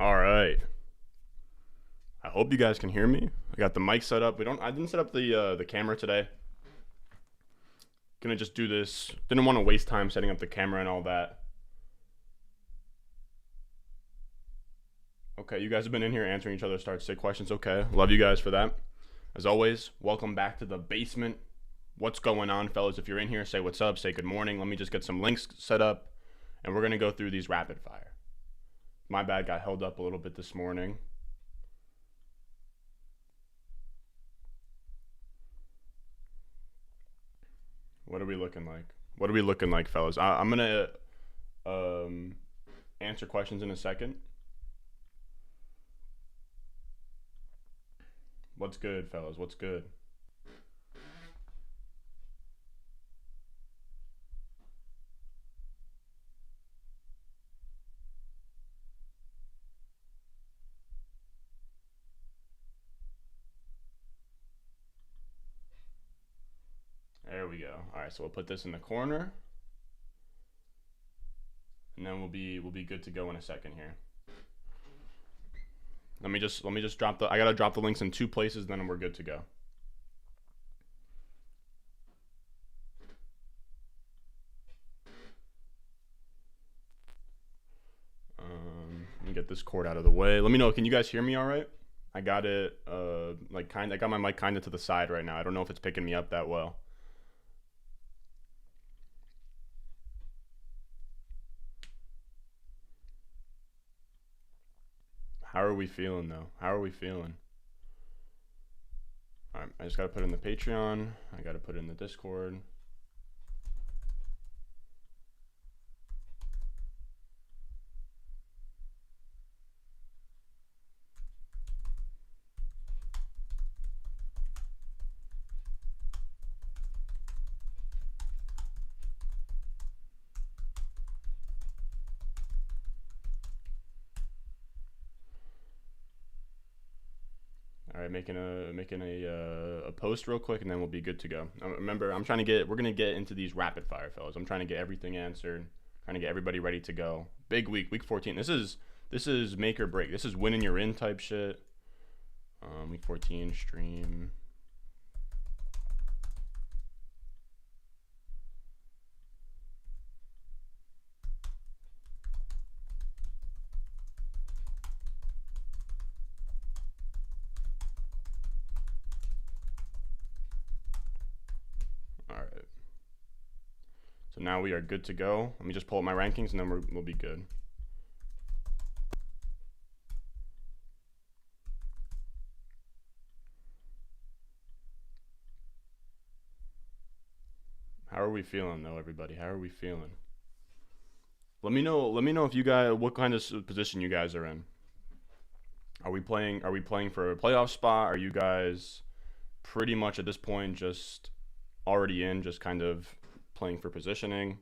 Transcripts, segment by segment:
All right. I hope you guys can hear me. I got the mic set up. I didn't set up the camera today. Gonna just do this. Didn't want to waste time setting up the camera and all that. Okay, you guys have been in here answering each other's start sit questions. Okay, love you guys for that. As always, welcome back to the basement. What's going on, fellas? If you're in here, say what's up, say good morning. Let me just get some links set up, and we're gonna go through these rapid fire. My bad, got held up a little bit this morning. What are we looking like? What are we looking like, fellas? I'm gonna answer questions in a second. What's good, fellas? What's good? There we go. All right, so we'll put this in the corner, and then we'll be good to go in a second here. Let me just drop the. I gotta drop the links in two places, then we're good to go. Let me get this cord out of the way. Let me know. Can you guys hear me all right? I got it. I got my mic kind of to the side right now. I don't know if it's picking me up that well. How are we feeling though? How are we feeling? All right, I just gotta put it in the Patreon. I gotta put it in the Discord. All right, making a post real quick, and then we'll be good to go. Remember, we're gonna get into these rapid fire, fellas. I'm trying to get everything answered, trying to get everybody ready to go. Big week 14. This is make or break. This is winning your in type shit. Week 14 stream. So now we are good to go. Let me just pull up my rankings, and then we'll be good. How are we feeling though, everybody? How are we feeling? Let me know if you guys, what kind of position you guys are in. Are we playing for a playoff spot? Are you guys pretty much at this point just already in, just kind of playing for positioning?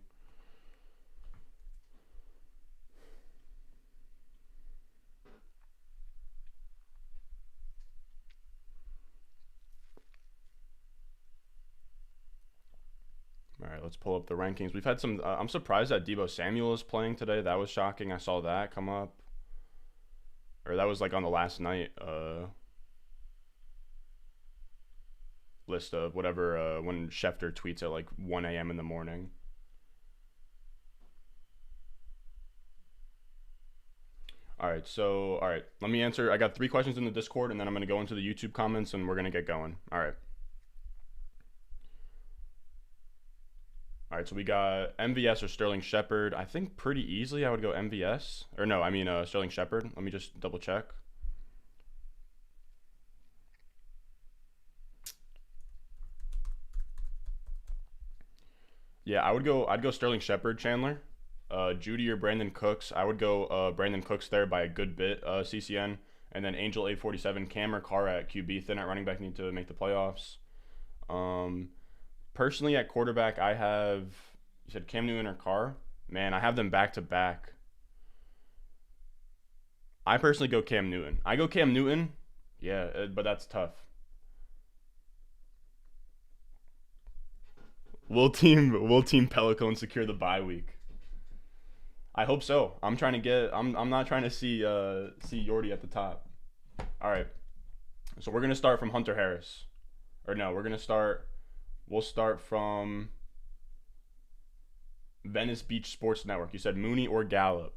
All right, let's pull up the rankings. We've had some. I'm surprised that Deebo Samuel is playing today. That was shocking. I saw that come up, or that was like on the last night list of whatever when Schefter tweets at like 1 a.m. in the morning. All right, let me answer. I got 3 questions in the Discord, and then I'm going to go into the YouTube comments, and we're going to get going. All right, so we got MVS or Sterling Shepard. I think pretty easily I would go MVS. Or no, I mean Sterling Shepard. Let me just double check. Yeah, I'd go Sterling Shepard, Chandler. Judy or Brandon Cooks. I would go Brandon Cooks there by a good bit, CCN. And then Angel 847, Cam or Carr at QB. Thin at running back, need to make the playoffs. Personally, at quarterback, I have, you said Cam Newton or Carr? Man, I have them back to back. I personally go Cam Newton. I go Cam Newton. Yeah, but that's tough. Will Team Pelican secure the bye week? I hope so. I'm trying to get. I'm not trying to see Yordi at the top. All right. So we're gonna start from Hunter Harris, or no? We're gonna start. We'll start from Venice Beach Sports Network. You said Mooney or Gallup.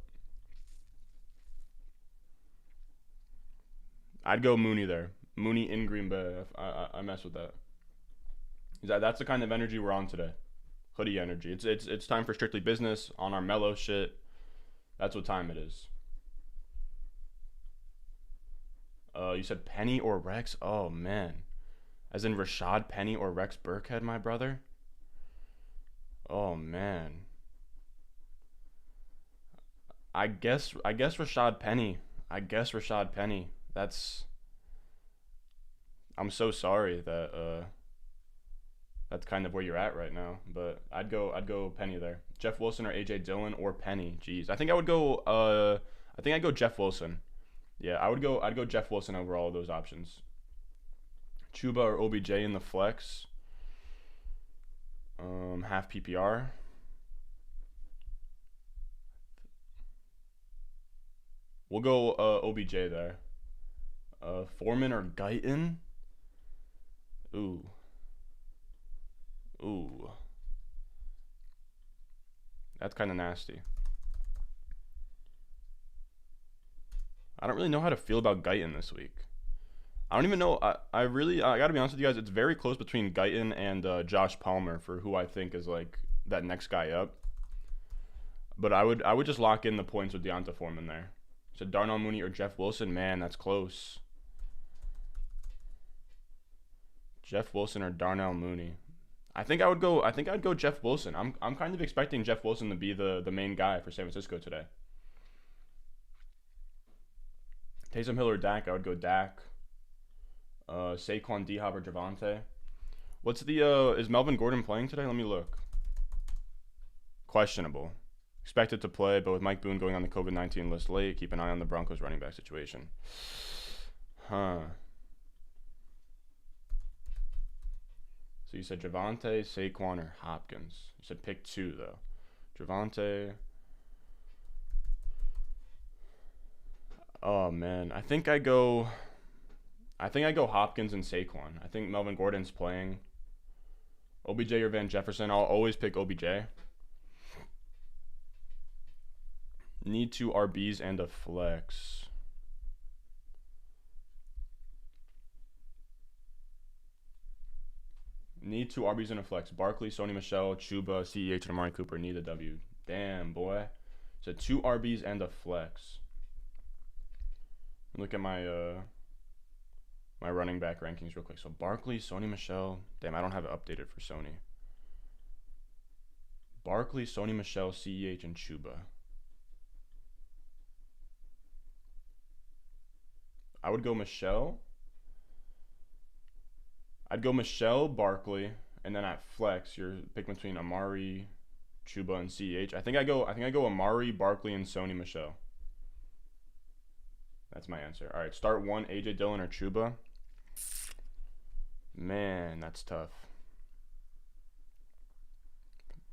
I'd go Mooney there. Mooney in Green Bay. I mess with that. That's the kind of energy we're on today. Hoodie energy. It's time for strictly business on our mellow shit. That's what time it is. You said Penny or Rex? Oh man. As in Rashad Penny or Rex Burkhead, my brother? Oh man. I guess Rashad Penny. I guess Rashad Penny. That's I'm so sorry that that's kind of where you're at right now, but I'd go Penny there. Jeff Wilson or AJ Dillon or Penny. Jeez. I think I'd go Jeff Wilson. Yeah, I'd go Jeff Wilson over all of those options. Chuba or OBJ in the flex. Half PPR. We'll go OBJ there. Foreman or Guyton? Ooh. Ooh. That's kind of nasty. I don't really know how to feel about Guyton this week. I don't even know. I gotta be honest with you guys. It's very close between Guyton and Josh Palmer for who I think is like that next guy up. But I would just lock in the points with Deonta Foreman there. So Darnell Mooney or Jeff Wilson, man, that's close. Jeff Wilson or Darnell Mooney. I think I'd go Jeff Wilson. I'm kind of expecting Jeff Wilson to be the main guy for San Francisco today. Taysom Hill or Dak, I would go Dak. Saquon, D-Hop or Javonte. What's the is Melvin Gordon playing today? Let me look. Questionable. Expected to play, but with Mike Boone going on the COVID-19 list late, keep an eye on the Broncos running back situation. Huh. So you said Javonte, Saquon, or Hopkins. You said pick two, though. Javonte. Oh, man. I think I go Hopkins and Saquon. I think Melvin Gordon's playing. OBJ or Van Jefferson. I'll always pick OBJ. Need two RBs and a flex. Need two RBs and a flex. Barkley, Sony Michel, Chuba, CEH, and Amari Cooper. Need a W. Damn, boy. So two RBs and a flex. Look at my my running back rankings real quick. So Barkley, Sony Michel. Damn, I don't have it updated for Sony. Barkley, Sony Michel, CEH, and Chuba. I would go Michelle. I'd go Michelle, Barkley, and then at flex, you're picking between Amari, Chuba, and CH. I think I go Amari, Barkley, and Sony Michelle. That's my answer. All right, start one, AJ Dillon or Chuba. Man, that's tough.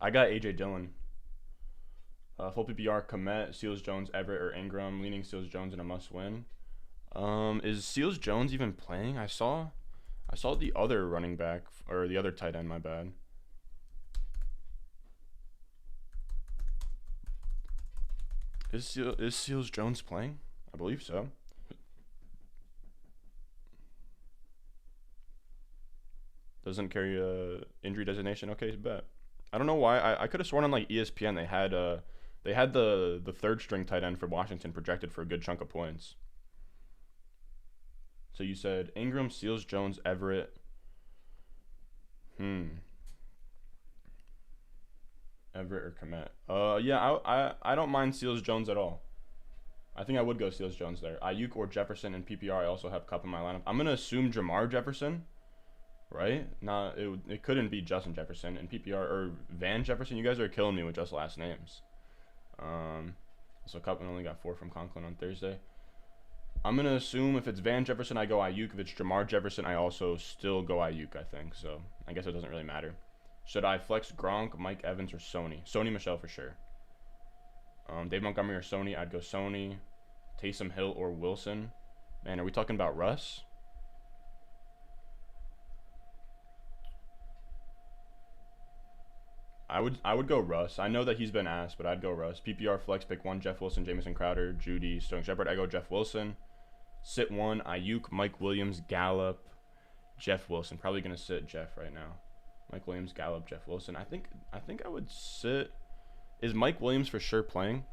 I got AJ Dillon. Full PPR, Komet, Seals Jones, Everett, or Ingram. Leaning Seals Jones in a must-win. Is Seals Jones even playing? I saw the other running back or the other tight end. My bad. Is Seals Jones playing? I believe so. Doesn't carry a injury designation. Okay, bet. I don't know why. I could have sworn on like ESPN they had the third string tight end for Washington projected for a good chunk of points. So you said Ingram, Seals, Jones, Everett. Everett or Komet. Yeah, I don't mind Seals Jones at all. I think I would go Seals Jones there. Ayuk or Jefferson in PPR. I also have Kupp in my lineup. I'm gonna assume Jamar Jefferson, right? It couldn't be Justin Jefferson in PPR or Van Jefferson. You guys are killing me with just last names. So Kupp only got 4 from Conklin on Thursday. I'm going to assume if it's Van Jefferson, I go Ayuk. If it's Jamar Jefferson, I also still go Ayuk, I think. So I guess it doesn't really matter. Should I flex Gronk, Mike Evans, or Sony? Sony Michel for sure. Dave Montgomery or Sony. I'd go Sony. Taysom Hill or Wilson. Man, are we talking about Russ? I would go Russ. I know that he's been asked, but I'd go Russ. PPR flex pick 1, Jeff Wilson, Jamison Crowder, Judy, Sterling Shepard. I go Jeff Wilson. Sit 1, Ayuk, Mike Williams, Gallup, Jeff Wilson. Probably gonna sit Jeff right now. Mike Williams, Gallup, Jeff Wilson. I think I would sit. Is Mike Williams for sure playing?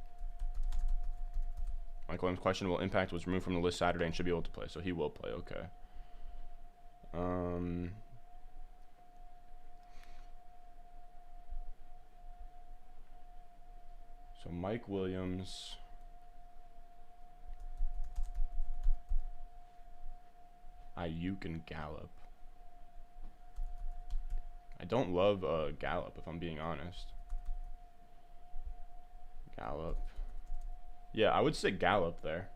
Mike Williams' questionable impact was removed from the list Saturday and should be able to play, so he will play. Okay. So Mike Williams. Ayuk and Gallup. I don't love Gallup, if I'm being honest. Gallup. Yeah, I would sit Gallup there.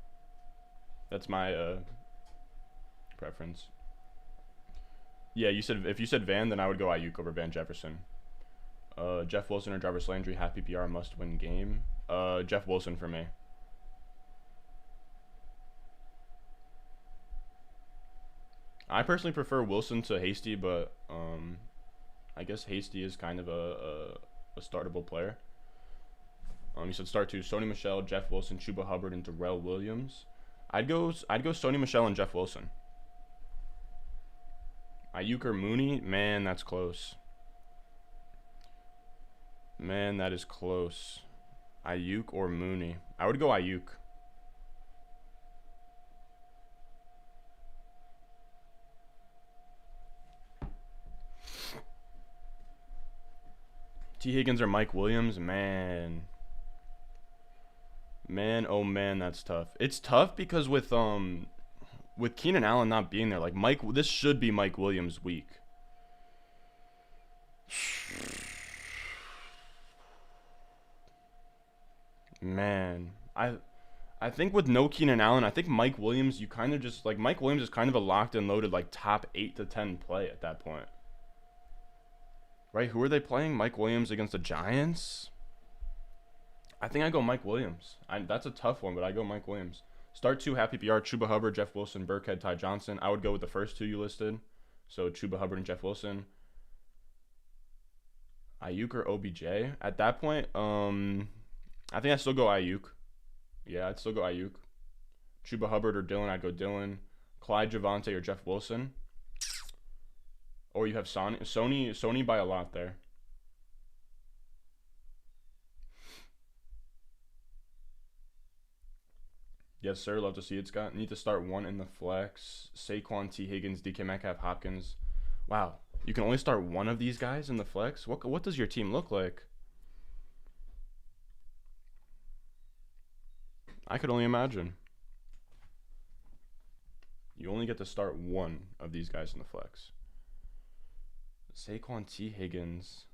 That's my preference. Yeah, if you said Van, then I would go Ayuk over Van Jefferson. Jeff Wilson or Jarvis Landry, half PPR must-win game. Jeff Wilson for me. I personally prefer Wilson to Hasty, but I guess Hasty is kind of a startable player. You said start 2: Sony Michel, Jeff Wilson, Chuba Hubbard, and Darrell Williams. I'd go Sony Michel and Jeff Wilson. Ayuk or Mooney? Man, that's close. Man, that is close. Ayuk or Mooney? I would go Ayuk. T. Higgins or Mike Williams? Man, oh man, that's tough. It's tough because with Keenan Allen not being there, like this should be Mike Williams' week. Man, I think with no Keenan Allen, I think Mike Williams, you kind of just Mike Williams is kind of a locked and loaded top 8 to 10 play at that point. Right? Who are they playing? Mike Williams against the Giants? I think I go Mike Williams. That's a tough one, but I go Mike Williams. Start 2, half PPR, Chuba Hubbard, Jeff Wilson, Burkhead, Ty Johnson. I would go with the first 2 you listed. So Chuba Hubbard and Jeff Wilson. Ayuk or OBJ? At that point, I think I'd still go Ayuk. Yeah, I'd still go Ayuk. Chuba Hubbard or Dylan, I'd go Dylan. Clyde Javante or Jeff Wilson. Or you have Sony by a lot there. Yes, sir. Love to see it, Scott. Need to start 1 in the flex. Saquon, T. Higgins, DK Metcalf, Hopkins. Wow. You can only start 1 of these guys in the flex? What does your team look like? I could only imagine. You only get to start 1 of these guys in the flex. Saquon, T. Higgins.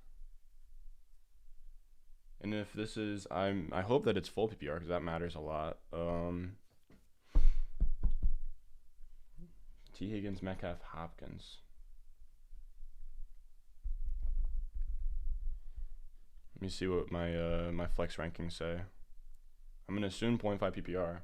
And if this is, I hope that it's full PPR because that matters a lot. T. Higgins, Metcalf, Hopkins. Let me see what my flex rankings say. I'm gonna assume 0.5 PPR.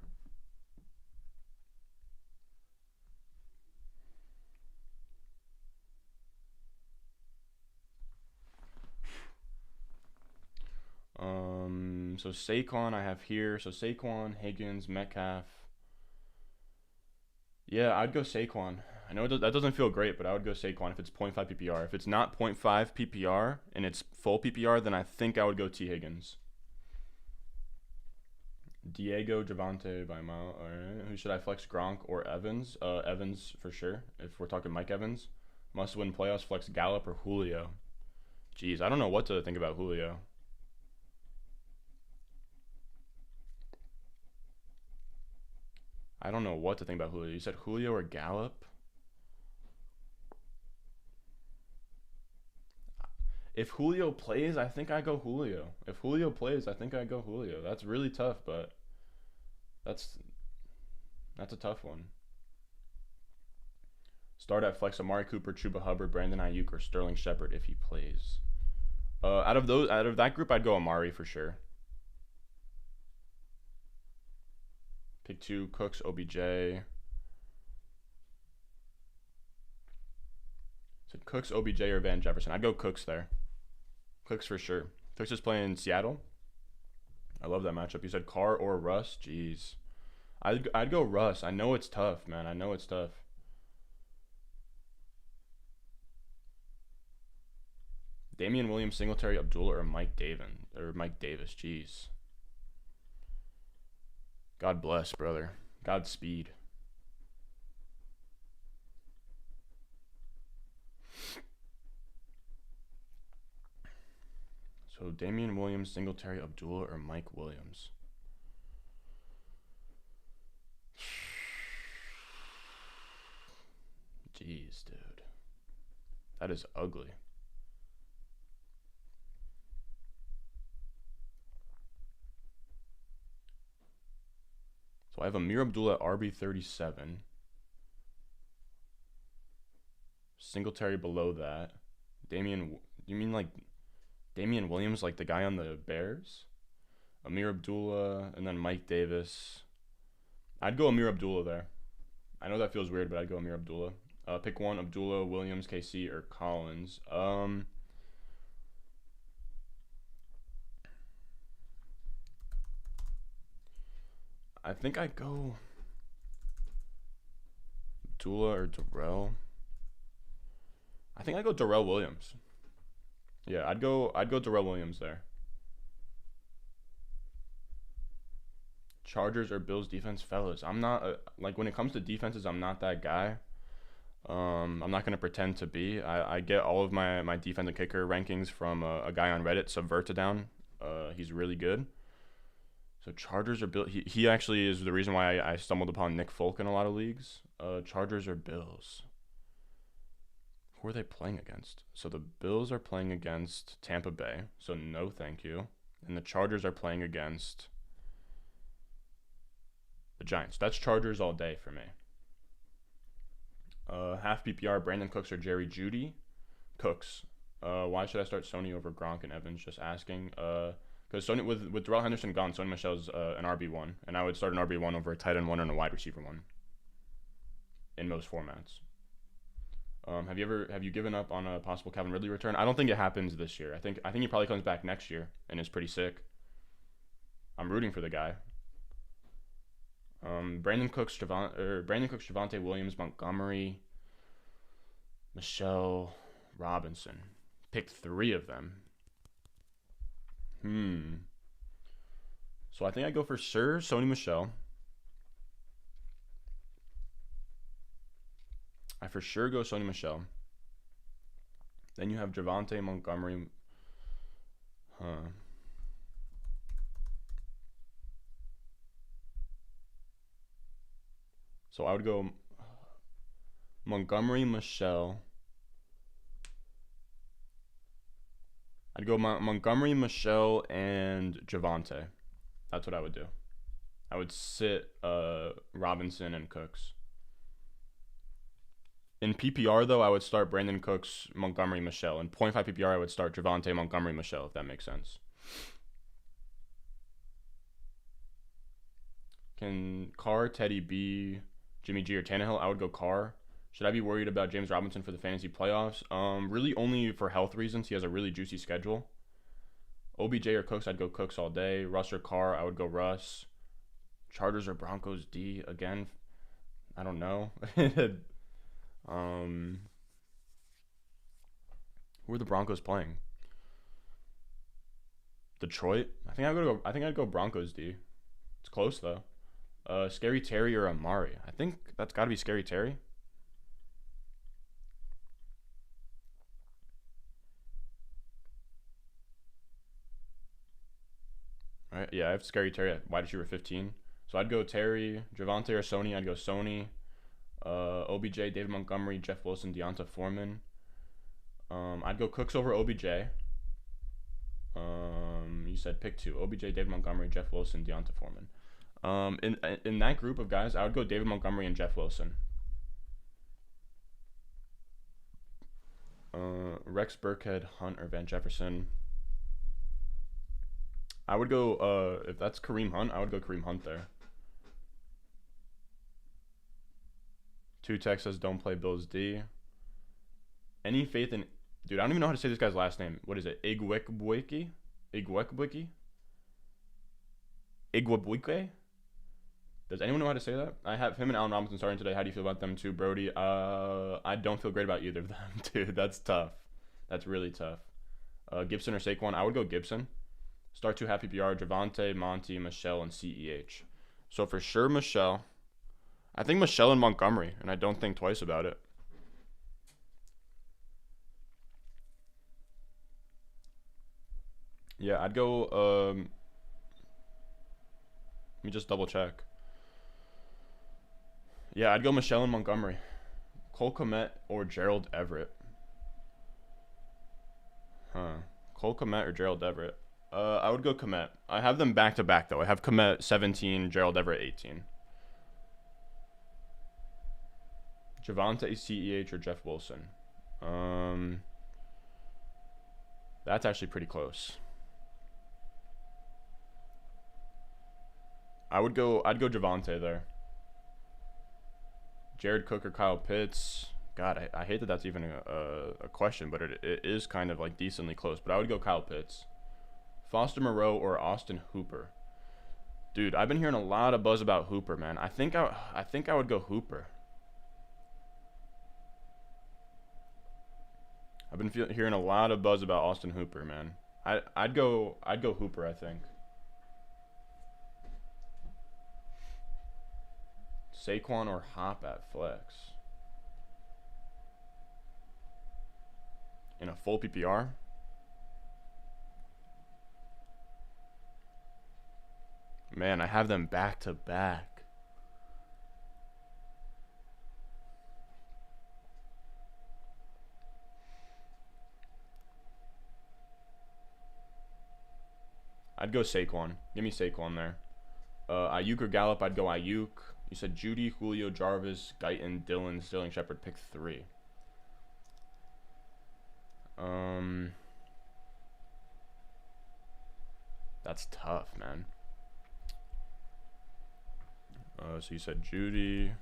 So Saquon I have here. So Saquon, Higgins, Metcalf. Yeah, I'd go Saquon. I know that doesn't feel great, but I would go Saquon if it's 0.5 PPR. If it's not 0.5 PPR and it's full PPR, then I think I would go T. Higgins. Diego, Javante by mile. All right. Who should I flex? Gronk or Evans? Evans for sure. If we're talking Mike Evans, must win playoffs. Flex Gallup or Julio. Jeez, I don't know what to think about Julio. I don't know what to think about Julio. You said Julio or Gallup? If Julio plays, I think I go Julio. If Julio plays, I think I go Julio. That's really tough, but that's a tough one. Start at flex Amari Cooper, Chuba Hubbard, Brandon Ayuk, or Sterling Shepard if he plays. Out of that group, I'd go Amari for sure. Pick 2, Cooks, OBJ. So Cooks, OBJ, or Van Jefferson. I'd go Cooks there. Cooks for sure. Cooks is playing Seattle. I love that matchup. You said Carr or Russ? Jeez. I'd go Russ. I know it's tough, man. I know it's tough. Damian Williams, Singletary, Abdullah, or Mike Davis. Jeez. God bless, brother. Godspeed. So Damian Williams, Singletary, Abdullah, or Mike Williams. Jeez, dude. That is ugly. So I have Amir Abdullah, RB37. Singletary below that. You mean like Damian Williams, like the guy on the Bears? Amir Abdullah, and then Mike Davis. I'd go Amir Abdullah there. I know that feels weird, but I'd go Amir Abdullah. Pick 1, Abdullah, Williams, KC, or Collins. I think I'd go Abdullah or Darrell. I think I'd go Darrell Williams. Yeah, I'd go Darrell Williams there. Chargers or Bills defense, fellas. I'm not like when it comes to defenses, I'm not that guy. I'm not gonna pretend to be. I get all of my defensive kicker rankings from a guy on Reddit, Subvertadown. He's really good. So Chargers or Bills. He actually is the reason why I stumbled upon Nick Folk in a lot of leagues. Chargers or Bills. Who are they playing against? So the Bills are playing against Tampa Bay. So no thank you. And the Chargers are playing against the Giants. That's Chargers all day for me. Half PPR, Brandon Cooks or Jerry Jeudy? Cooks. Why should I start Sony over Gronk and Evans? Just asking. Because Sony with Darrell Henderson gone, Sony Michel's an RB1, and I would start an RB1 over a tight end 1 and a wide receiver 1 in most formats. Have you given up on a possible Calvin Ridley return? I don't think it happens this year. I think he probably comes back next year and is pretty sick. I'm rooting for the guy. Brandon Cooks, Javonte Williams, Montgomery, Michelle, Robinson. Pick 3 of them. So I think I go for sure Sony Michel. I for sure go Sony Michel. Then you have Javonte Montgomery. So I would go Montgomery, Michel. I'd go Montgomery, Michel, and Javonte. That's what I would do. I would sit Robinson and Cooks. In PPR, though, I would start Brandon Cooks, Montgomery, Michel. In 0.5 PPR, I would start Javonte, Montgomery, Michel, if that makes sense. Can Carr, Teddy B, Jimmy G, or Tannehill? I would go Carr. Should I be worried about James Robinson for the fantasy playoffs? Really only for health reasons. He has a really juicy schedule. OBJ or Cooks, I'd go Cooks all day. Russ or Carr, I would go Russ. Chargers or Broncos D, again, I don't know. Who are the Broncos playing? Detroit? I think I'd go Broncos D. It's close though. Scary Terry or Amari? I think that's got to be Scary Terry. All right, yeah, I have Scary Terry at wide receiver 15. So I'd go Terry, Javonte or Sony. I'd go Sony. OBJ, David Montgomery, Jeff Wilson, Deonta Foreman. I'd go Cooks over OBJ. You said pick 2. OBJ, David Montgomery, Jeff Wilson, Deonta Foreman. In that group of guys, I would go David Montgomery and Jeff Wilson. Rex Burkhead, Hunt, or Van Jefferson. I would go, if that's Kareem Hunt, I would go Kareem Hunt there. Two Tech says don't play Bills D. Any faith in... Dude, I don't even know how to say this guy's last name. What is it? Igwekwiki? Igwekwiki? Igwebuike? Does anyone know how to say that? I have him and Allen Robinson starting today. How do you feel about them two, Brody? I don't feel great about either of them, dude. That's tough. That's really tough. Gibson or Saquon? I would go Gibson. Start two happy PR. Javonte, Monty, Michelle, and CEH. So for sure, Michelle. I think Michelle and Montgomery, and I don't think twice about it. Yeah, I'd go. Let me just double check. Yeah, I'd go Michelle and Montgomery. Cole Kmet or Gerald Everett. Cole Kmet or Gerald Everett. I would go Kmet. I have them back to back though. I have Kmet 17, Gerald Everett 18. Javonte, CEH, or Jeff Wilson. That's actually pretty close. I'd go Javonte there. Jared Cook or Kyle Pitts. God, I hate that that's even a question, but it is kind of like decently close. But I would go Kyle Pitts. Foster Moreau or Austin Hooper. Dude, I've been hearing a lot of buzz about Hooper, man. I think I would go Hooper. I've been hearing a lot of buzz about Austin Hooper, man. I'd go Hooper, I think. Saquon or Hop at flex. In a full PPR? Man, I have them back to back. I'd go Saquon. Give me Saquon there. Ayuk or Gallup, I'd go Ayuk. You said Judy, Julio, Jarvis, Guyton, Dillon, Sterling Shepard, pick 3. That's tough, man. So you said Judy.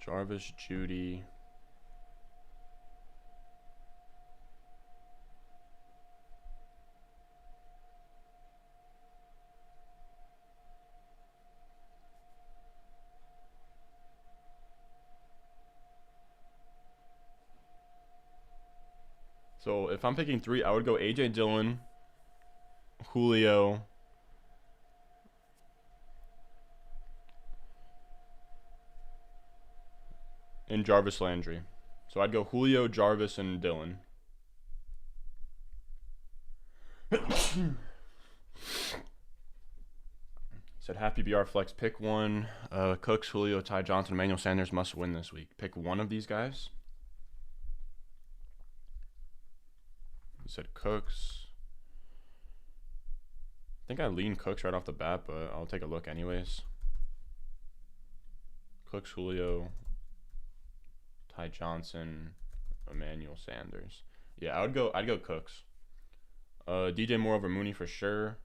Jarvis, Judy. So if I'm picking 3, I would go AJ Dillon, Julio, and Jarvis Landry. So I'd go Julio, Jarvis, and Dillon. Said half PPR flex, pick one. Cooks, Julio, Ty Johnson, Emmanuel Sanders must win this week. Pick one of these guys. He said Cooks. I think I lean Cooks right off the bat, but I'll take a look anyways. Cooks, Julio, Ty Johnson, Emmanuel Sanders. Yeah, I'd go Cooks. DJ Moore over Mooney for sure.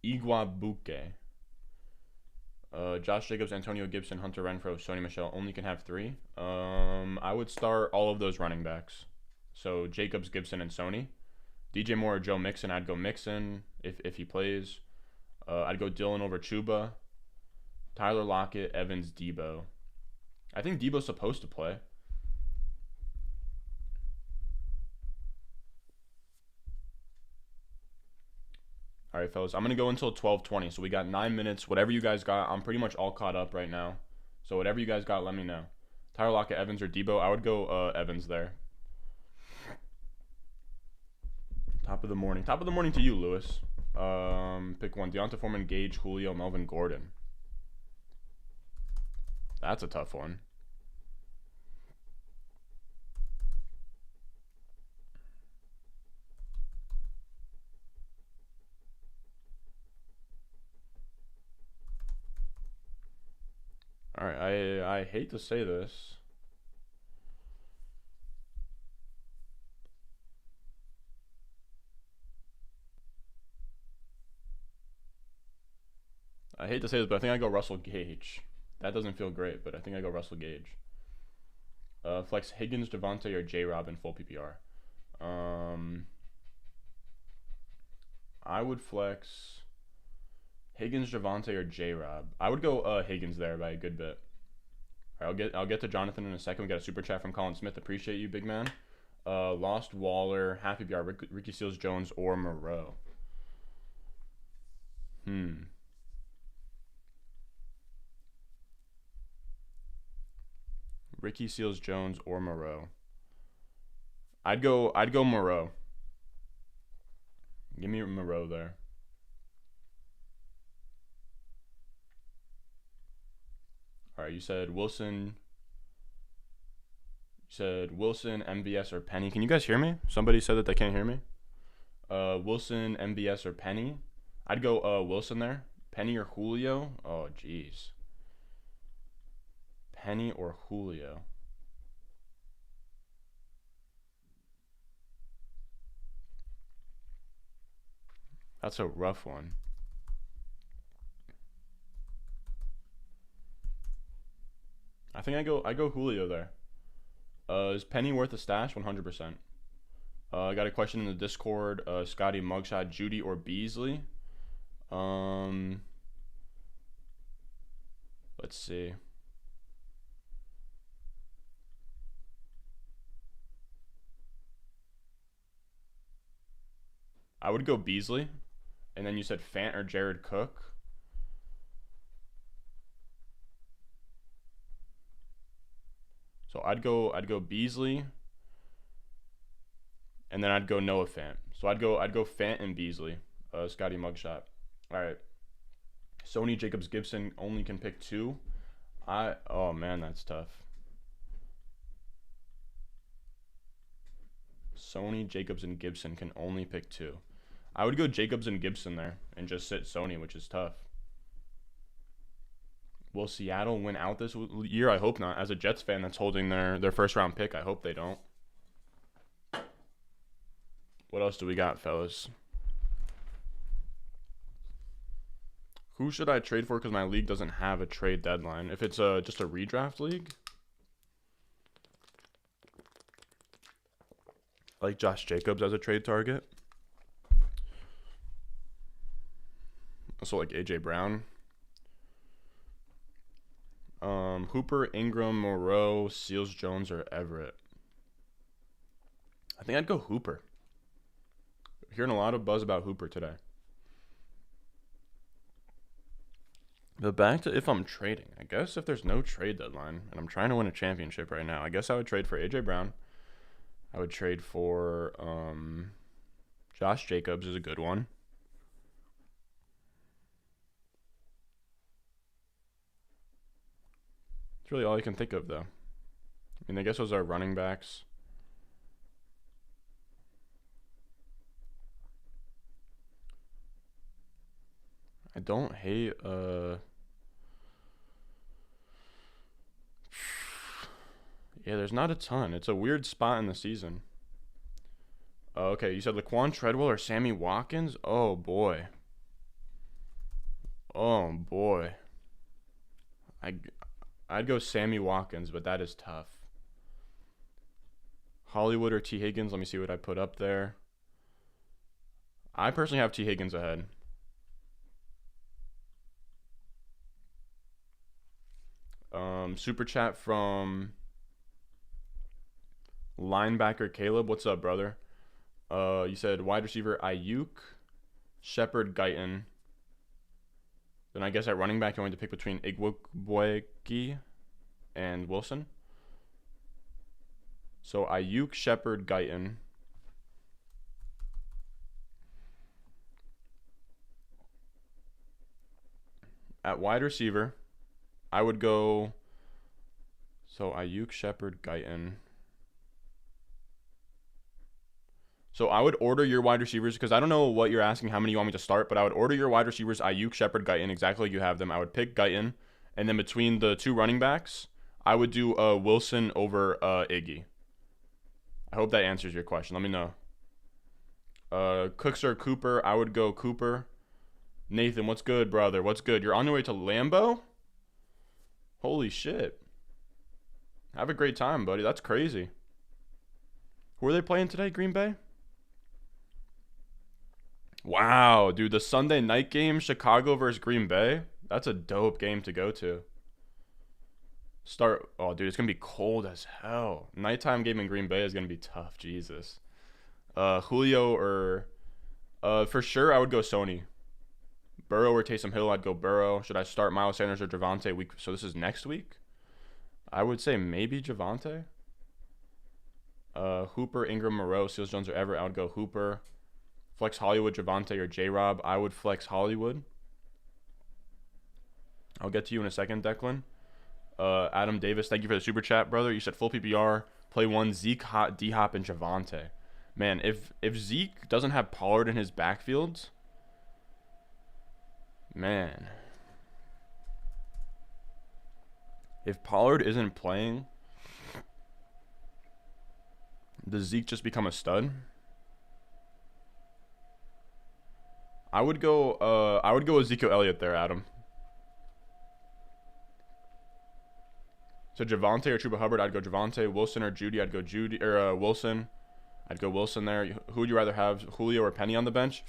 Igwabuke. Josh Jacobs, Antonio Gibson, Hunter Renfrow, Sony Michel. Only can have 3. I would start all of those running backs. So Jacobs, Gibson, and Sony. DJ Moore or Joe Mixon. I'd go Mixon if he plays. I'd go Dillon over Chuba. Tyler Lockett, Evans, Debo. I think Debo's supposed to play. All right, fellas. I'm going to go until 12:20. So we got 9 minutes. Whatever you guys got, I'm pretty much all caught up right now. So whatever you guys got, let me know. Tyler Lockett, Evans, or Debo. I would go Evans there. Top of the morning. Top of the morning to you, Lewis. Pick one. Deonta Foreman, Gage, Julio, Melvin Gordon. That's a tough one. All right, I hate to say this. I hate to say this, but I think I go Russell Gage. That doesn't feel great, but I think I go Russell Gage. Flex Higgins, Javonte, or J-Rob in full PPR. I would flex Higgins, Javonte, or J-Rob. I would go Higgins there by a good bit. All right, I'll get to Jonathan in a second. We got a super chat from Colin Smith. Appreciate you, big man. Lost Waller, half PPR, Ricky Seals Jones, or Moreau. Ricky Seals Jones or Moreau. I'd go Moreau. Give me Moreau there. All right, you said Wilson. You said Wilson, MVS, or Penny. Can you guys hear me? Somebody said that they can't hear me. Wilson, MVS, or Penny. I'd go Wilson there. Penny or Julio. Oh, jeez. Penny or Julio. That's a rough one. I think I go Julio there. Is Penny worth a stash? 100%. I got a question in the Discord. Scotty, Mugshot, Judy, or Beasley? Let's see. I would go Beasley. And then you said Fant or Jared Cook. So I'd go Beasley. And then I'd go Noah Fant. So I'd go Fant and Beasley. Scotty Mugshot. All right. Sony Jacobs Gibson only can pick 2. Oh man, that's tough. Sony, Jacobs, and Gibson can only pick 2. I would go Jacobs and Gibson there and just sit Sony, which is tough. Will Seattle win out this year? I hope not. As a Jets fan that's holding their first round pick, I hope they don't. What else do we got, fellas? Who should I trade for? Because my league doesn't have a trade deadline. If it's just a redraft league, like Josh Jacobs as a trade target. Also like AJ Brown. Hooper, Ingram, Moreau, Seals Jones, or Everett. I think I'd go Hooper. Hearing a lot of buzz about Hooper today. But back to if I'm trading. I guess if there's no trade deadline and I'm trying to win a championship right now, I guess I would trade for AJ Brown. I would trade for Josh Jacobs is a good one. That's really all I can think of, though. I mean, I guess those are running backs. I don't hate yeah, there's not a ton. It's a weird spot in the season. Okay, you said Laquan Treadwell or Sammy Watkins? Oh boy. Oh boy. I'd go Sammy Watkins, but that is tough. Hollywood or T. Higgins? Let me see what I put up there. I personally have T. Higgins ahead. Super chat from linebacker Caleb. What's up, brother? You said wide receiver Ayuk, Shepard, Guyton. Then I guess at running back, you're going to pick between Igwebweki and Wilson. So Ayuk, Shepard, Guyton. At wide receiver, I would go. So Ayuk, Shepard, Guyton. So I would order your wide receivers because I don't know what you're asking, how many you want me to start, but I would order your wide receivers, Ayuk, Shepard, Guyton, exactly like you have them. I would pick Guyton, and then between the 2 running backs, I would do Wilson over Iggy. I hope that answers your question. Let me know. Cooks or Cooper? I would go Cooper. Nathan, what's good, brother? What's good? You're on your way to Lambeau? Holy shit. Have a great time, buddy. That's crazy. Who are they playing today, Green Bay? Wow, dude, the Sunday night game, Chicago versus Green Bay. That's a dope game to go to. Oh, dude, it's going to be cold as hell. Nighttime game in Green Bay is going to be tough. Jesus. Julio or... for sure, I would go Sony. Burrow or Taysom Hill, I'd go Burrow. Should I start Miles Sanders or Javonte? So this is next week? I would say maybe Javonte. Hooper, Ingram, Moreau, Seals, Jones, or Everett. I would go Hooper. Flex Hollywood, Javonte, or J-Rob. I would flex Hollywood. I'll get to you in a second, Declan. Adam Davis, thank you for the super chat, brother. You said full PPR, play one, Zeke, D-Hop, and Javonte. Man, if Zeke doesn't have Pollard in his backfields, man. If Pollard isn't playing, does Zeke just become a stud? I would go Ezekiel Elliott there, Adam. So Javonte or Chuba Hubbard, I'd go Javonte. Wilson or Judy, I'd go Judy or Wilson. I'd go Wilson there. Who would you rather have, Julio or Penny on the bench?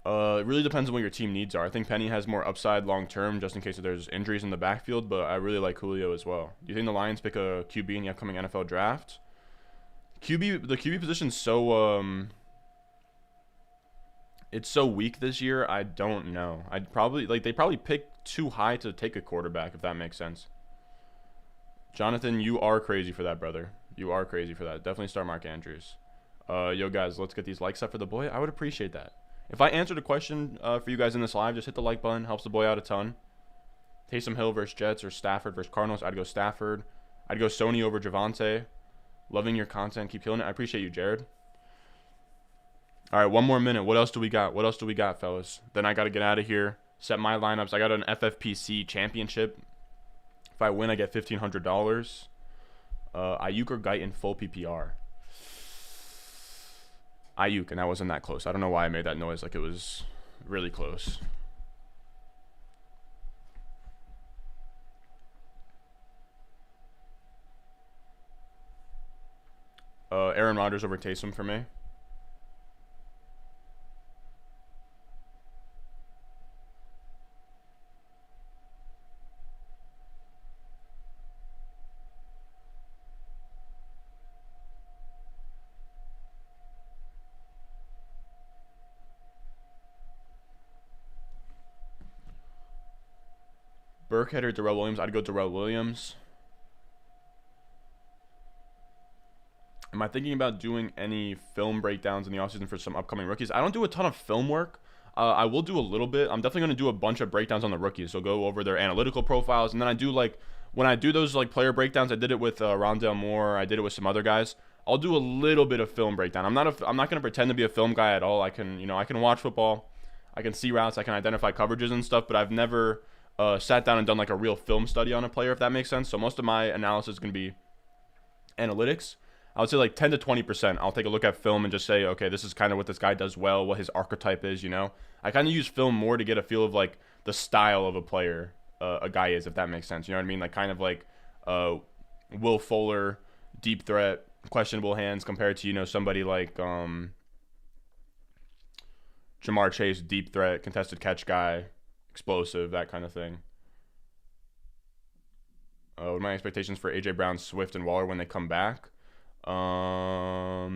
It really depends on what your team needs are. I think Penny has more upside long term, just in case there's injuries in the backfield. But I really like Julio as well. Do you think the Lions pick a QB in the upcoming NFL draft? The QB position's so it's so weak this year. I don't know. I'd probably they probably picked too high to take a quarterback, if that makes sense. Jonathan, you are crazy for that, brother. You are crazy for that. Definitely start Mark Andrews. Yo, guys, let's get these likes up for the boy. I would appreciate that. If I answered a question for you guys in this live, just hit the like button. Helps the boy out a ton. Taysom Hill versus Jets or Stafford versus Cardinals. I'd go Stafford. I'd go Sony over Javonte. Loving your content. Keep killing it. I appreciate you, Jared. All right, one more minute. What else do we got? What else do we got, fellas? Then I got to get out of here. Set my lineups. I got an FFPC championship. If I win, I get $1,500. Ayuk or Guyton full PPR. Ayuk, and that wasn't that close. I don't know why I made that noise like it was really close. Aaron Rodgers over Taysom for me. Burkhead or Darrell Williams? I'd go Darrell Williams. Am I thinking about doing any film breakdowns in the offseason for some upcoming rookies? I don't do a ton of film work. I will do a little bit. I'm definitely going to do a bunch of breakdowns on the rookies. So go over their analytical profiles. And then I do when I do those player breakdowns, I did it with Rondale Moore. I did it with some other guys. I'll do a little bit of film breakdown. I'm not going to pretend to be a film guy at all. I can watch football. I can see routes. I can identify coverages and stuff, but I've never sat down and done a real film study on a player, if that makes sense. So most of my analysis is going to be analytics. I would say 10 to 20%. I'll take a look at film and just say, okay, this is kind of what this guy does well, what his archetype is, I kind of use film more to get a feel of the style of a player a guy is, if that makes sense. You know what I mean? Will Fuller, deep threat, questionable hands compared to, somebody like Jamar Chase, deep threat, contested catch guy, explosive, that kind of thing. What are my expectations for AJ Brown, Swift, and Waller when they come back? I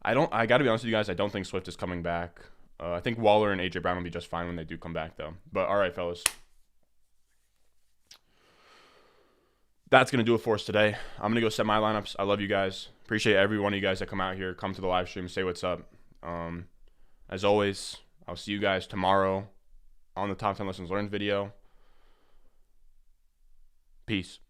got to be honest with you guys, I don't think Swift is coming back. I think Waller and AJ Brown will be just fine when they do come back, though. But all right, fellas. That's going to do it for us today. I'm going to go set my lineups. I love you guys. Appreciate every one of you guys that come out here, come to the live stream, say what's up. As always, I'll see you guys tomorrow on the Top 10 Lessons Learned video. Peace.